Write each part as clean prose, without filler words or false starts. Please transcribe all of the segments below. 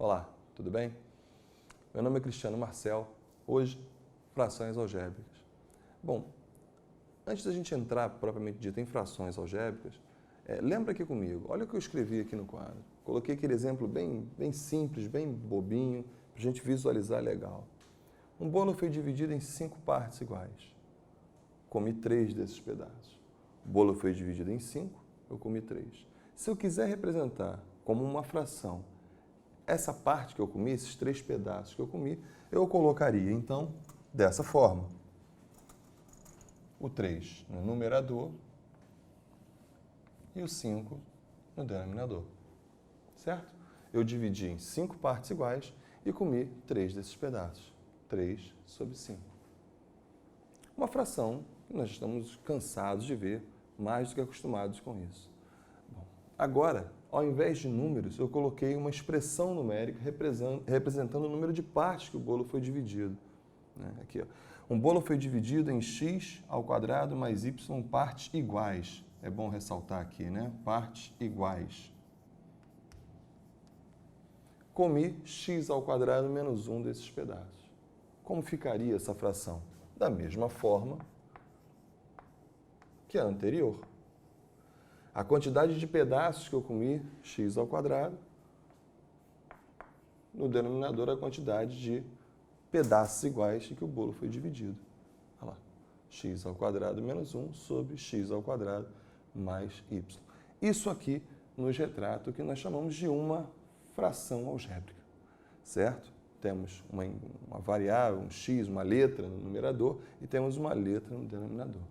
Olá, tudo bem? Meu nome é Cristiano Marcel, hoje, frações algébricas. Bom, antes da gente entrar, propriamente dito, em frações algébricas, lembra aqui comigo, olha o que eu escrevi aqui no quadro. Coloquei aquele exemplo bem simples, bem bobinho, para a gente visualizar legal. Um bolo foi dividido em 5 partes iguais. Comi 3 desses pedaços. O bolo foi dividido em 5, eu comi 3. Se eu quiser representar como uma fração essa parte que eu comi, esses 3 pedaços que eu comi, eu colocaria, então, dessa forma. O 3 no numerador e o 5 no denominador. Certo? Eu dividi em 5 partes iguais e comi 3 desses pedaços. 3 sobre 5. Uma fração que nós estamos cansados de ver, mais do que acostumados com isso. Bom, agora, ao invés de números, eu coloquei uma expressão numérica representando o número de partes que o bolo foi dividido. Aqui, ó. Um bolo foi dividido em x ao quadrado mais y partes iguais. É bom ressaltar aqui, né? Partes iguais. Comi x ao quadrado menos 1 desses pedaços. Como ficaria essa fração? Da mesma forma que a anterior. A quantidade de pedaços que eu comi, x ao quadrado, no denominador a quantidade de pedaços iguais em que o bolo foi dividido. Olha lá, x ao quadrado menos 1 sobre x ao quadrado mais y. Isso aqui nos retrata o que nós chamamos de uma fração algébrica, certo? Temos uma variável, um x, uma letra no numerador e temos uma letra no denominador.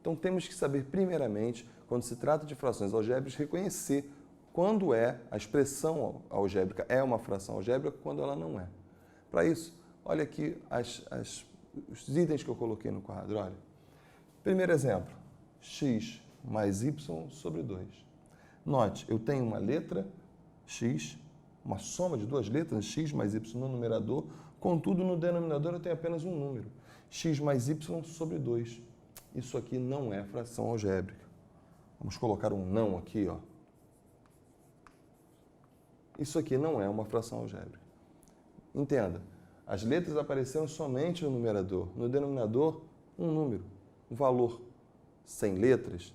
Então temos que saber primeiramente, quando se trata de frações algébricas, reconhecer quando a expressão algébrica é uma fração algébrica, quando ela não é. Para isso, olha aqui os itens que eu coloquei no quadro. Olha. Primeiro exemplo, x mais y sobre 2. Note, eu tenho uma letra x, uma soma de 2 letras, x mais y no numerador, contudo no denominador eu tenho apenas um número, x mais y sobre 2. Isso aqui não é fração algébrica. Vamos colocar um não aqui, ó. Isso aqui não é uma fração algébrica. Entenda, as letras apareceram somente no numerador. No denominador, um número, um valor. Sem letras,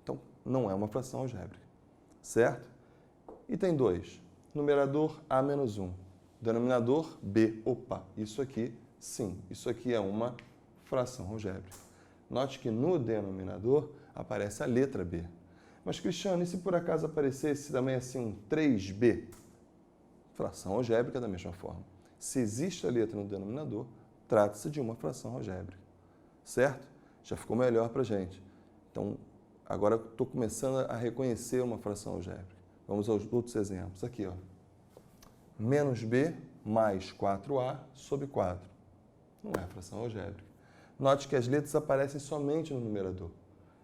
então, não é uma fração algébrica. Certo? Item 2. Numerador A menos 1. Denominador B. Opa, isso aqui, sim. Isso aqui é uma fração algébrica. Note que no denominador aparece a letra B. Mas, Cristiano, e se por acaso aparecesse também assim um 3B? Fração algébrica da mesma forma. Se existe a letra no denominador, trata-se de uma fração algébrica. Certo? Já ficou melhor para a gente. Então, agora estou começando a reconhecer uma fração algébrica. Vamos aos outros exemplos. Aqui, ó. Menos B mais 4A sobre 4. Não é fração algébrica. Note que as letras aparecem somente no numerador.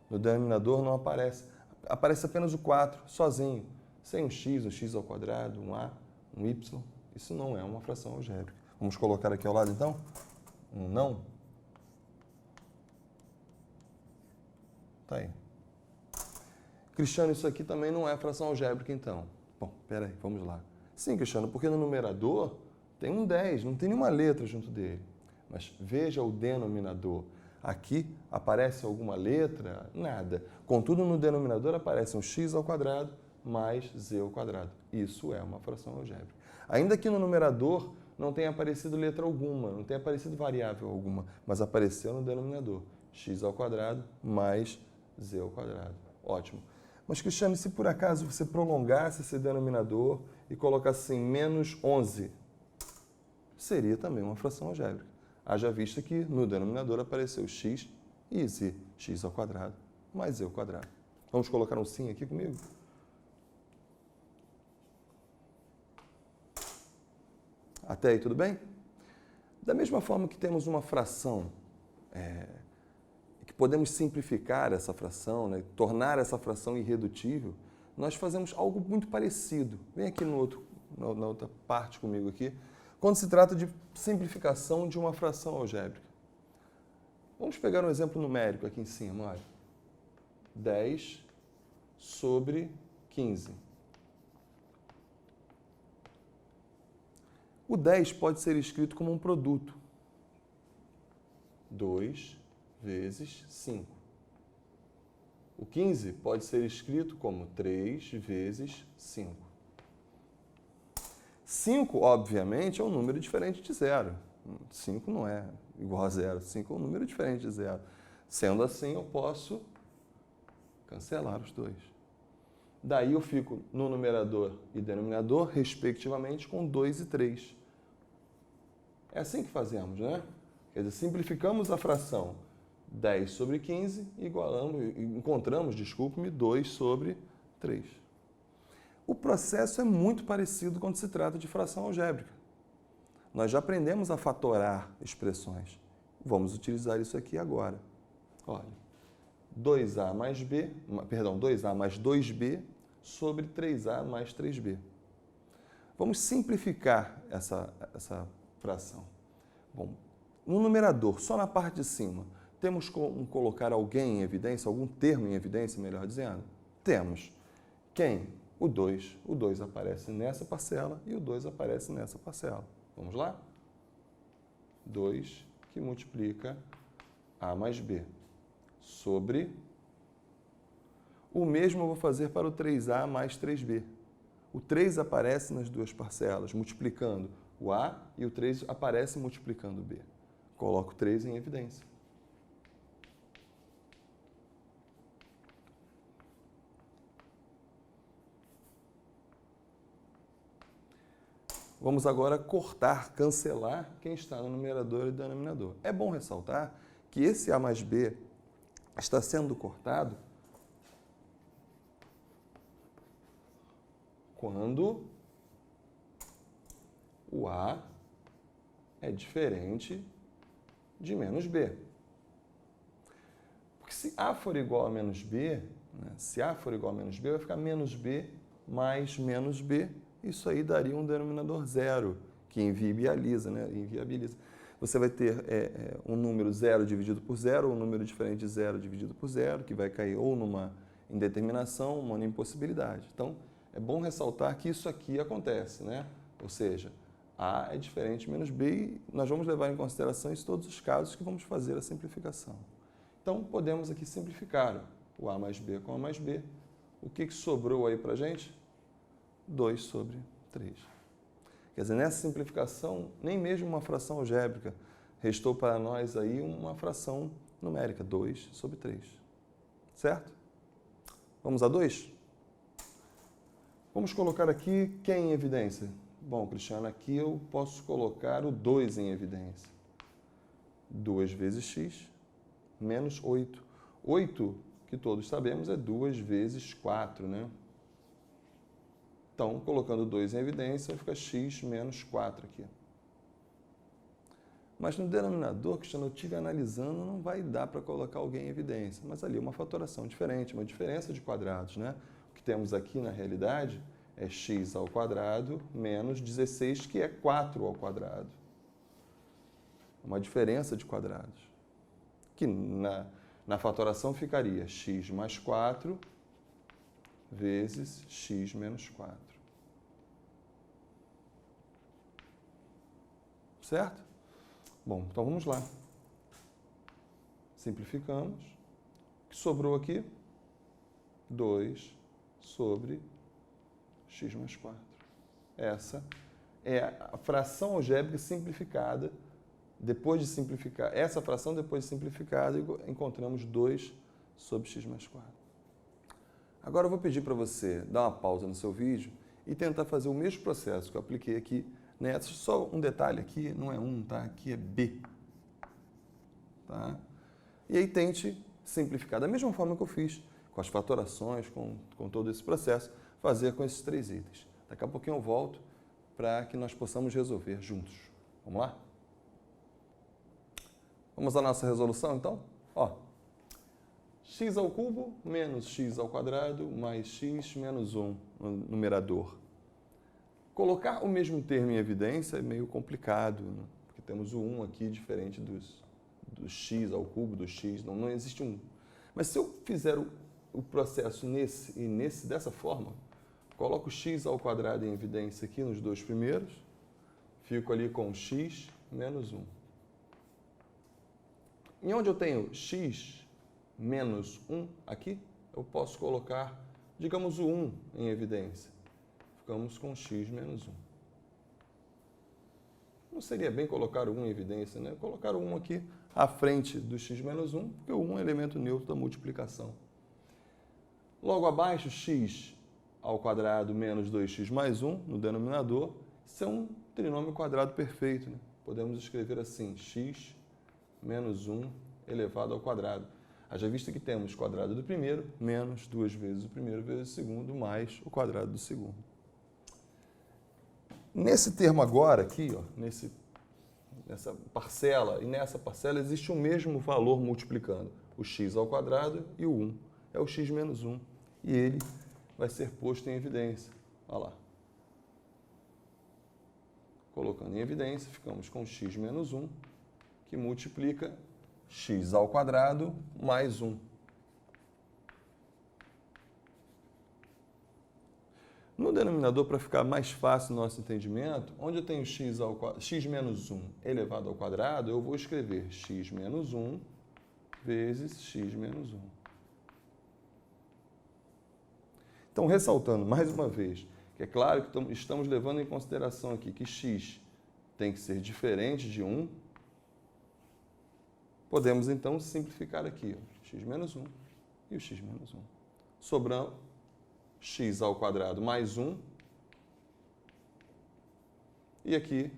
No denominador não aparece. Aparece apenas o 4, sozinho. Sem um x ao quadrado, um a, um y. Isso não é uma fração algébrica. Vamos colocar aqui ao lado, então? Um não. Tá aí. Cristiano, isso aqui também não é fração algébrica, então. Bom, peraí, vamos lá. Sim, Cristiano, porque no numerador tem um 10, não tem nenhuma letra junto dele. Mas veja o denominador. Aqui aparece alguma letra? Nada. Contudo, no denominador aparece um x ao quadrado mais z ao quadrado. Isso é uma fração algébrica. Ainda que no numerador não tenha aparecido letra alguma, não tenha aparecido variável alguma, mas apareceu no denominador. X ao quadrado mais z ao quadrado. Ótimo. Mas, Cristiano, se por acaso você prolongasse esse denominador e colocasse assim, menos 11, seria também uma fração algébrica. Haja vista que no denominador apareceu x e z, x ao quadrado mais z ao quadrado. Vamos colocar um sim aqui comigo? Até aí, tudo bem? Da mesma forma que temos uma fração, que podemos simplificar essa fração, né, tornar essa fração irredutível, nós fazemos algo muito parecido. Vem aqui na outra parte comigo aqui. Quando se trata de simplificação de uma fração algébrica. Vamos pegar um exemplo numérico aqui em cima, olha. 10 sobre 15. O 10 pode ser escrito como um produto. 2 vezes 5. O 15 pode ser escrito como 3 vezes 5. 5, obviamente, é um número diferente de zero. 5 não é igual a zero. 5 é um número diferente de zero. Sendo assim, eu posso cancelar os dois. Daí eu fico no numerador e denominador, respectivamente, com 2 e 3. É assim que fazemos, né? Quer dizer, simplificamos a fração 10 sobre 15 e encontramos, 2 sobre 3. O processo é muito parecido quando se trata de fração algébrica. Nós já aprendemos a fatorar expressões. Vamos utilizar isso aqui agora. Olha, 2A mais 2B sobre 3A mais 3B. Vamos simplificar essa fração. Bom, no numerador, só na parte de cima, temos como colocar alguém em evidência, algum termo em evidência, melhor dizendo? Temos. Quem? O 2. O 2 aparece nessa parcela e o 2 aparece nessa parcela. Vamos lá? 2 que multiplica A mais B sobre... O mesmo eu vou fazer para o 3A mais 3B. O 3 aparece nas duas parcelas, multiplicando o A, e o 3 aparece multiplicando o B. Coloco 3 em evidência. Vamos agora cortar, cancelar quem está no numerador e denominador. É bom ressaltar que esse A mais B está sendo cortado quando o A é diferente de menos B. Porque se A for igual a menos B, se A for igual a menos B, vai ficar menos B mais menos B. Isso aí daria um denominador zero, que inviabiliza, inviabiliza. Você vai ter um número zero dividido por zero, ou um número diferente de zero dividido por zero, que vai cair ou numa indeterminação, uma impossibilidade. Então, é bom ressaltar que isso aqui acontece, né? Ou seja, A é diferente de menos B e nós vamos levar em consideração isso em todos os casos que vamos fazer a simplificação. Então, podemos aqui simplificar o A mais B com A mais B. O que sobrou aí para a gente? 2 sobre 3. Quer dizer, nessa simplificação, nem mesmo uma fração algébrica, restou para nós aí uma fração numérica, 2 sobre 3. Certo? Vamos a 2? Vamos colocar aqui quem em evidência? Bom, Cristiano, aqui eu posso colocar o 2 em evidência. 2 vezes x menos 8. 8, que todos sabemos, é 2 vezes 4, né? Então, colocando 2 em evidência, fica x menos 4 aqui. Mas no denominador, Cristiano, eu estive analisando, não vai dar para colocar alguém em evidência. Mas ali é uma fatoração diferente, uma diferença de quadrados, né? O que temos aqui, na realidade, é x ao quadrado menos 16, que é 4 ao quadrado. Uma diferença de quadrados. Que na fatoração ficaria x mais 4 vezes x menos 4. Certo? Bom, então vamos lá. Simplificamos. O que sobrou aqui? 2 sobre x mais 4. Essa é a fração algébrica simplificada. Depois de simplificar essa fração, depois de simplificada, encontramos 2 sobre x mais 4. Agora eu vou pedir para você dar uma pausa no seu vídeo e tentar fazer o mesmo processo que eu apliquei aqui nessa. Só um detalhe aqui, não é 1, tá? Aqui é B. Tá? E aí tente simplificar da mesma forma que eu fiz, com as fatorações, com todo esse processo, fazer com esses 3 itens. Daqui a pouquinho eu volto para que nós possamos resolver juntos. Vamos lá? Vamos à nossa resolução, então? Ó, x ao cubo menos x ao quadrado mais x menos 1 no numerador. Colocar o mesmo termo em evidência é meio complicado, né? Porque temos o 1 aqui diferente do x ao cubo, do x, não existe um. Mas se eu fizer o processo dessa forma, coloco x ao quadrado em evidência aqui nos dois primeiros, Fico ali com x menos 1. E onde eu tenho x menos 1 aqui, eu posso colocar, digamos, o 1 em evidência. Ficamos com x menos 1. Não seria bem colocar o 1 em evidência, né? Colocar o 1 aqui à frente do x menos 1, porque o 1 é elemento neutro da multiplicação. Logo abaixo, x ao quadrado menos 2x mais 1 no denominador. Isso é um trinômio quadrado perfeito, né? Podemos escrever assim, x menos 1 elevado ao quadrado. Haja vista que temos o quadrado do primeiro menos 2 vezes o primeiro vezes o segundo mais o quadrado do segundo. Nesse termo agora, aqui, ó, nessa parcela, e nessa parcela existe o mesmo valor multiplicando o x ao quadrado e o 1. É o x menos 1. E ele vai ser posto em evidência. Olha lá. Colocando em evidência, ficamos com x menos 1, que multiplica x ao quadrado mais 1. No denominador, para ficar mais fácil o nosso entendimento, onde eu tenho x menos 1 elevado ao quadrado, eu vou escrever x menos 1 vezes x menos 1. Então, ressaltando mais uma vez, que é claro que estamos levando em consideração aqui que x tem que ser diferente de 1, podemos então simplificar aqui, ó, x menos 1 e o x menos 1. Sobrando x ao quadrado mais 1 e aqui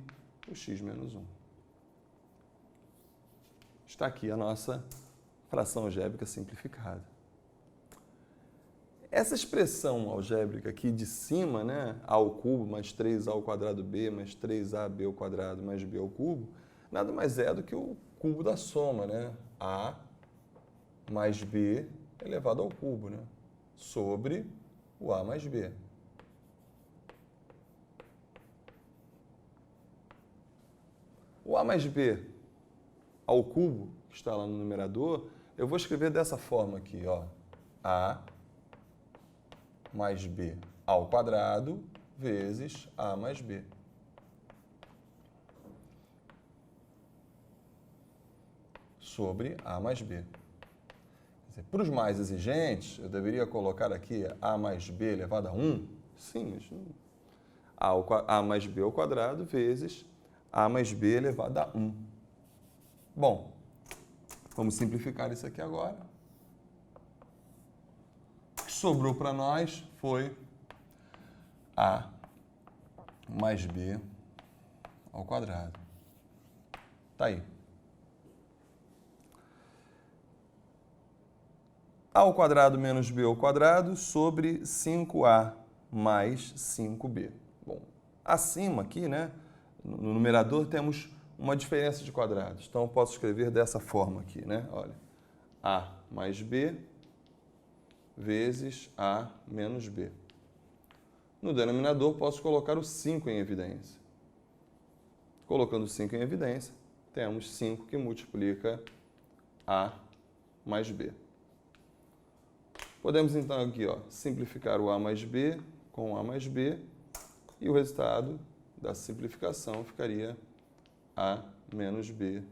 o x menos 1. Está aqui a nossa fração algébrica simplificada. Essa expressão algébrica aqui de cima, né, a ao cubo mais 3a ao quadrado b mais 3ab ao quadrado mais b ao cubo, nada mais é do que o cubo da soma, né? A mais b elevado ao cubo, né? Sobre o a mais b. O a mais b ao cubo, que está lá no numerador, eu vou escrever dessa forma aqui, ó. A mais b ao quadrado vezes a mais b. Sobre a mais b. Para os mais exigentes, eu deveria colocar aqui a mais b elevado a 1? Sim, mas a mais b ao quadrado vezes a mais b elevado a 1. Bom, vamos simplificar isso aqui agora. O que sobrou para nós foi a mais b ao quadrado. Tá aí. A ao quadrado menos b ao quadrado sobre 5a mais 5b. Bom, acima aqui, né, no numerador temos uma diferença de quadrados. Então, eu posso escrever dessa forma aqui, né? Olha, a mais b vezes a menos b. No denominador, posso colocar o 5 em evidência. Colocando 5 em evidência, temos 5 que multiplica a mais b. Podemos, então, aqui, ó, simplificar o a mais b com a mais b, e o resultado da simplificação ficaria a menos b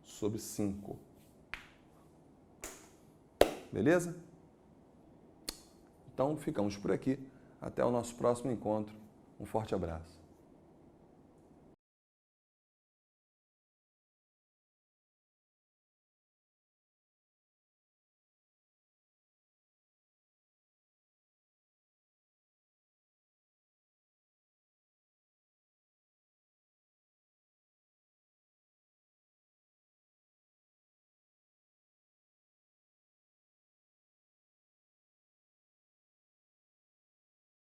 sobre 5. Beleza? Então, ficamos por aqui. Até o nosso próximo encontro. Um forte abraço.